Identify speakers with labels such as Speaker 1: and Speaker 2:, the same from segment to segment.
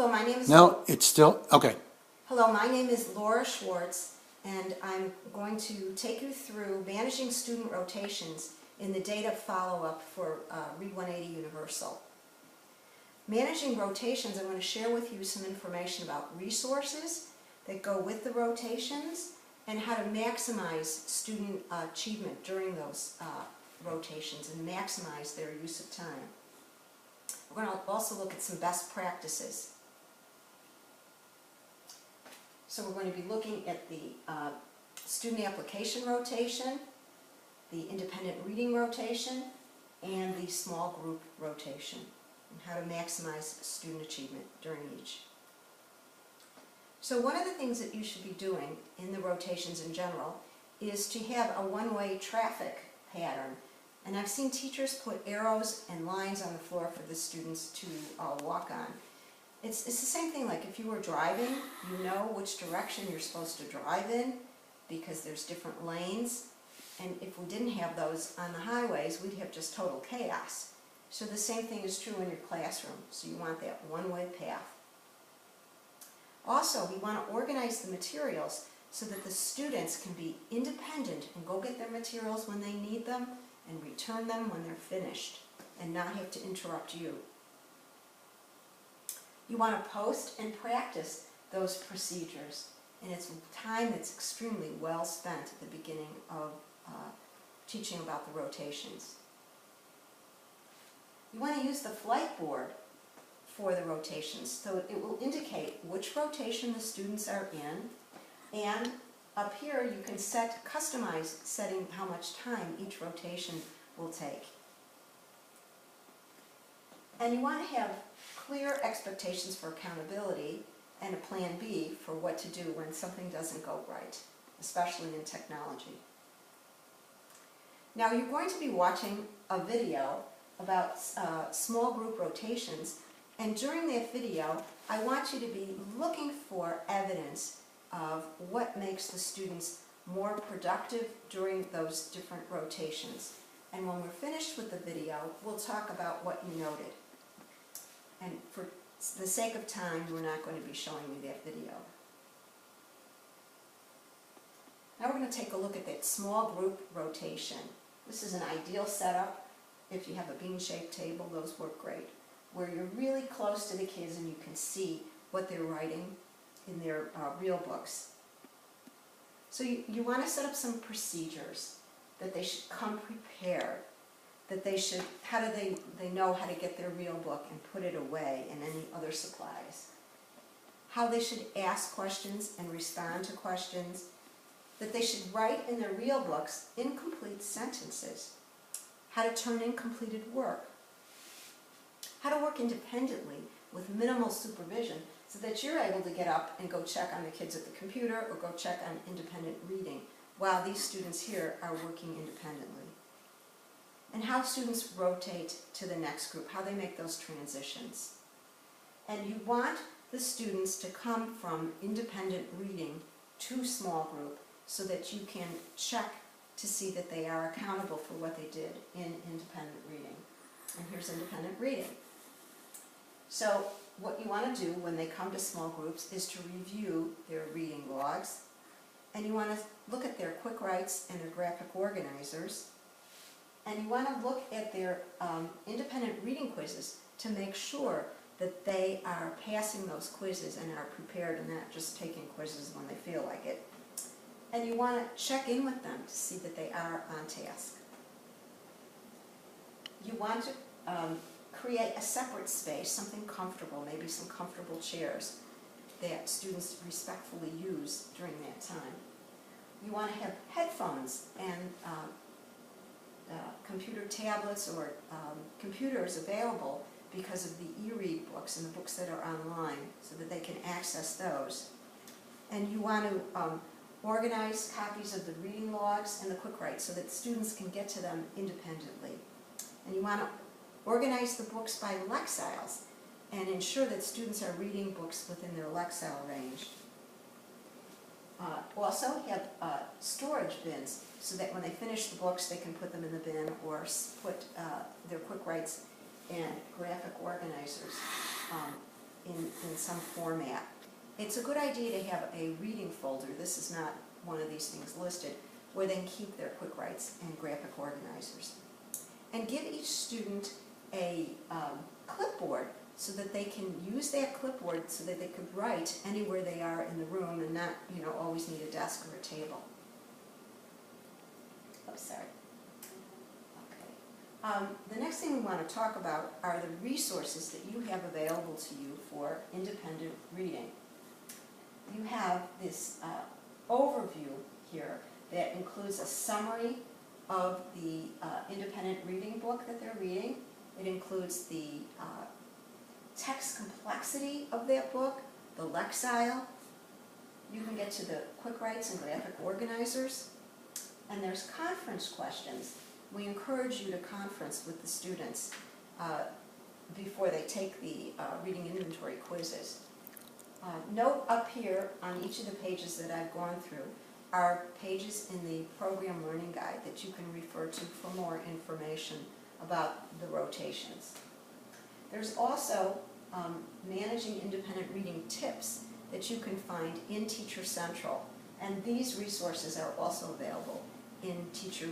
Speaker 1: Hello, my name is
Speaker 2: No, it's still, okay.
Speaker 1: Hello, my name is Laura Schwartz, and I'm going to take you through managing student rotations in the data follow-up for R180 Universal. Managing rotations, I'm going to share with you some information about resources that go with the rotations and how to maximize student achievement during those rotations and maximize their use of time. We're going to also look at some best practices. So we're going to be looking at the student application rotation, the independent reading rotation, and the small group rotation, and how to maximize student achievement during each. So one of the things that you should be doing in the rotations in general is to have a one-way traffic pattern. And I've seen teachers put arrows and lines on the floor for the students to walk on. It's the same thing like if you were driving, you know which direction you're supposed to drive in because there's different lanes. And if we didn't have those on the highways, we'd have just total chaos. So the same thing is true in your classroom. So you want that one-way path. Also, we want to organize the materials so that the students can be independent and go get their materials when they need them and return them when they're finished and not have to interrupt you. You want to post and practice those procedures, and it's time that's extremely well spent at the beginning of teaching about the rotations. You want to use the flight board for the rotations, so it will indicate which rotation the students are in, and up here you can customize setting how much time each rotation will take. And you want to have clear expectations for accountability and a plan B for what to do when something doesn't go right, especially in technology. Now you're going to be watching a video about small group rotations, and during that video I want you to be looking for evidence of what makes the students more productive during those different rotations. And when we're finished with the video, we'll talk about what you noted. And for the sake of time, we're not going to be showing you that video. Now we're going to take a look at that small group rotation. This is an ideal setup. If you have a bean-shaped table, those work great, where you're really close to the kids and you can see what they're writing in their real books. So you want to set up some procedures that they should come prepared, that they should, how do they know how to get their real book and put it away and any other supplies, how they should ask questions and respond to questions, that they should write in their real books incomplete sentences, how to turn in completed work, how to work independently with minimal supervision so that you're able to get up and go check on the kids at the computer or go check on independent reading while these students here are working independently. And how students rotate to the next group, how they make those transitions. And you want the students to come from independent reading to small group so that you can check to see that they are accountable for what they did in independent reading. And here's independent reading. So what you want to do when they come to small groups is to review their reading logs, and you want to look at their quick writes and their graphic organizers, and you want to look at their independent reading quizzes to make sure that they are passing those quizzes and are prepared and not just taking quizzes when they feel like it. And you want to check in with them to see that they are on task. You want to create a separate space, something comfortable, maybe some comfortable chairs that students respectfully use during that time. You want to have headphones and computer tablets or computers available because of the e-read books and the books that are online so that they can access those. And you want to organize copies of the reading logs and the quick writes so that students can get to them independently. And you want to organize the books by Lexiles and ensure that students are reading books within their Lexile range. Also have storage bins so that when they finish the books they can put them in the bin or put their quick writes and graphic organizers in some format. It's a good idea to have a reading folder, this is not one of these things listed, where they can keep their quick writes and graphic organizers. And give each student a clipboard so that they can use that clipboard so that they could write anywhere they are in the room and not, always need a desk or a table. Oh, sorry. Okay. The next thing we want to talk about are the resources that you have available to you for independent reading. You have this overview here that includes a summary of the independent reading book that they're reading. It includes the text complexity of that book, the lexile. You can get to the quick writes and graphic organizers. And there's conference questions. We encourage you to conference with the students before they take the reading inventory quizzes. Note up here on each of the pages that I've gone through are pages in the program learning guide that you can refer to for more information about the rotations. There's also managing independent reading tips that you can find in Teacher Central, and these resources are also available in Teacher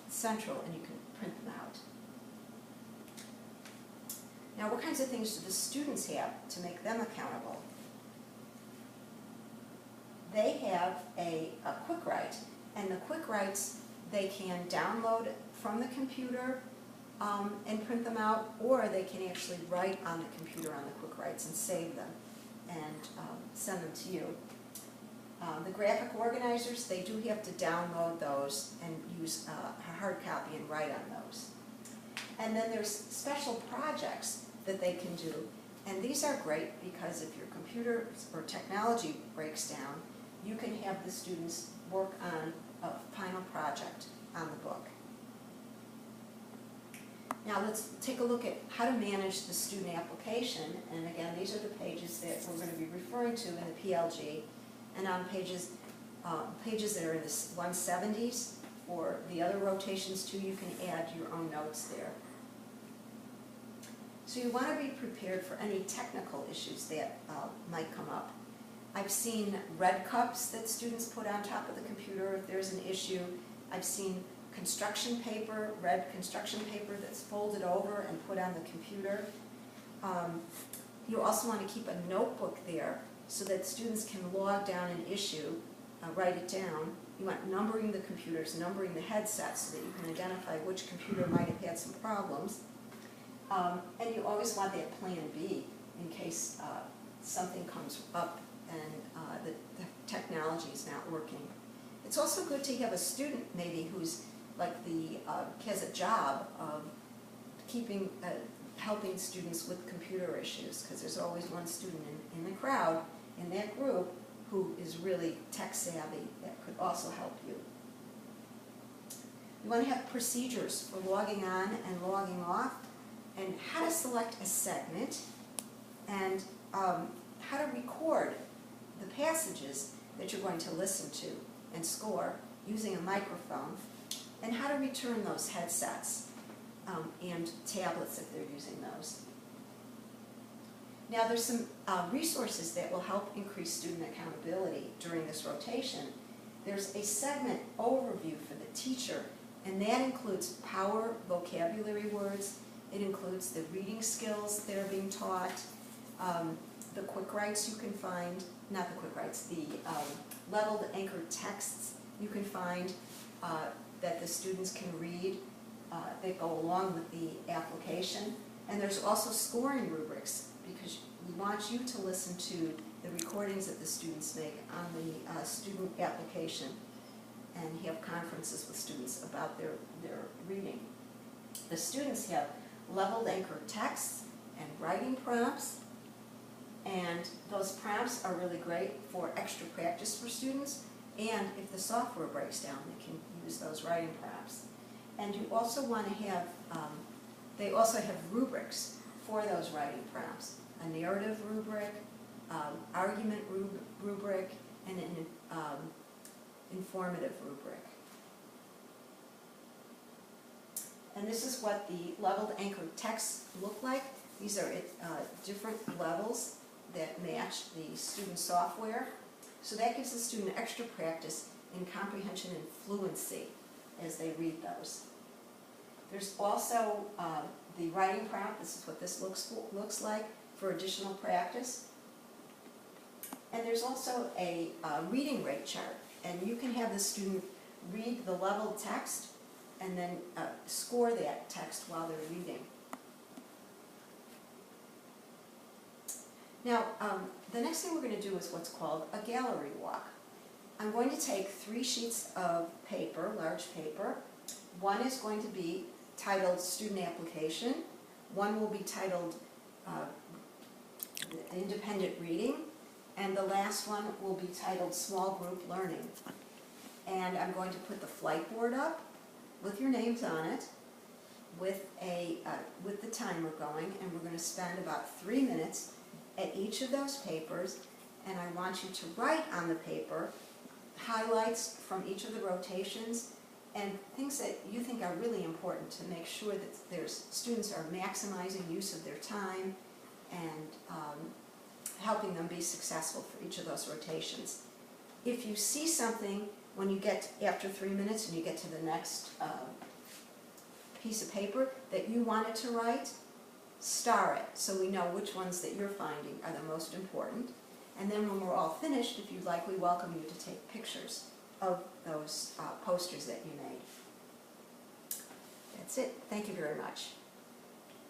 Speaker 1: Central, and you can print them out. Now, what kinds of things do the students have to make them accountable? They have a quick write, and the quick writes they can download from the computer and print them out, or they can actually write on the computer on the quick writes and save them and send them to you. The graphic organizers, they do have to download those and use a hard copy and write on those. And then there's special projects that they can do, and these are great because if your computer or technology breaks down, you can have the students work on a final project on the book. Now let's take a look at how to manage the student application, and again, these are the pages that we're going to be referring to in the PLG, and on pages that are in the 170s or the other rotations too, you can add your own notes there. So you want to be prepared for any technical issues that might come up. I've seen red cups that students put on top of the computer if there's an issue. I've seen construction paper, red construction paper that's folded over and put on the computer. You also want to keep a notebook there so that students can log down an issue, write it down. You want numbering the computers, numbering the headsets so that you can identify which computer might have had some problems. And you always want that plan B in case something comes up and the technology is not working. It's also good to have a student maybe who's like has a job of keeping, helping students with computer issues, because there's always one student in the crowd, in that group, who is really tech savvy that could also help you. You want to have procedures for logging on and logging off, and how to select a segment, and how to record the passages that you're going to listen to and score using a microphone, and how to return those headsets and tablets if they're using those. Now there's some resources that will help increase student accountability during this rotation. There's a segment overview for the teacher, and that includes power vocabulary words. It includes the reading skills that are being taught, the quick writes you can find, not the quick writes, the leveled anchored texts you can find that the students can read that go along with the application. And there's also scoring rubrics, because we want you to listen to the recordings that the students make on the student application and have conferences with students about their reading. The students have leveled anchored texts and writing prompts, and those prompts are really great for extra practice for students, and if the software breaks down, they can use those writing prompts. And you also want to have, they also have rubrics for those writing prompts, a narrative rubric, argument rubric, and an informative rubric. And this is what the leveled anchored texts look like. These are at different levels match the student software. So that gives the student extra practice in comprehension and fluency as they read those. There's also the writing prompt. This is what this looks like for additional practice. And there's also a reading rate chart, and you can have the student read the level text and then score that text while they're reading. Now, the next thing we're going to do is what's called a gallery walk. I'm going to take 3 sheets of paper, large paper. One is going to be titled Student Application. One will be titled Independent Reading. And the last one will be titled Small Group Learning. And I'm going to put the flight board up with your names on it, with the timer going, and we're going to spend about 3 minutes at each of those papers, and I want you to write on the paper highlights from each of the rotations and things that you think are really important to make sure that students are maximizing use of their time and helping them be successful for each of those rotations. If you see something when you get after 3 minutes and you get to the next piece of paper that you wanted to write, star it so we know which ones that you're finding are the most important. And then when we're all finished, if you'd like, we welcome you to take pictures of those posters that you made. That's it. Thank you very much.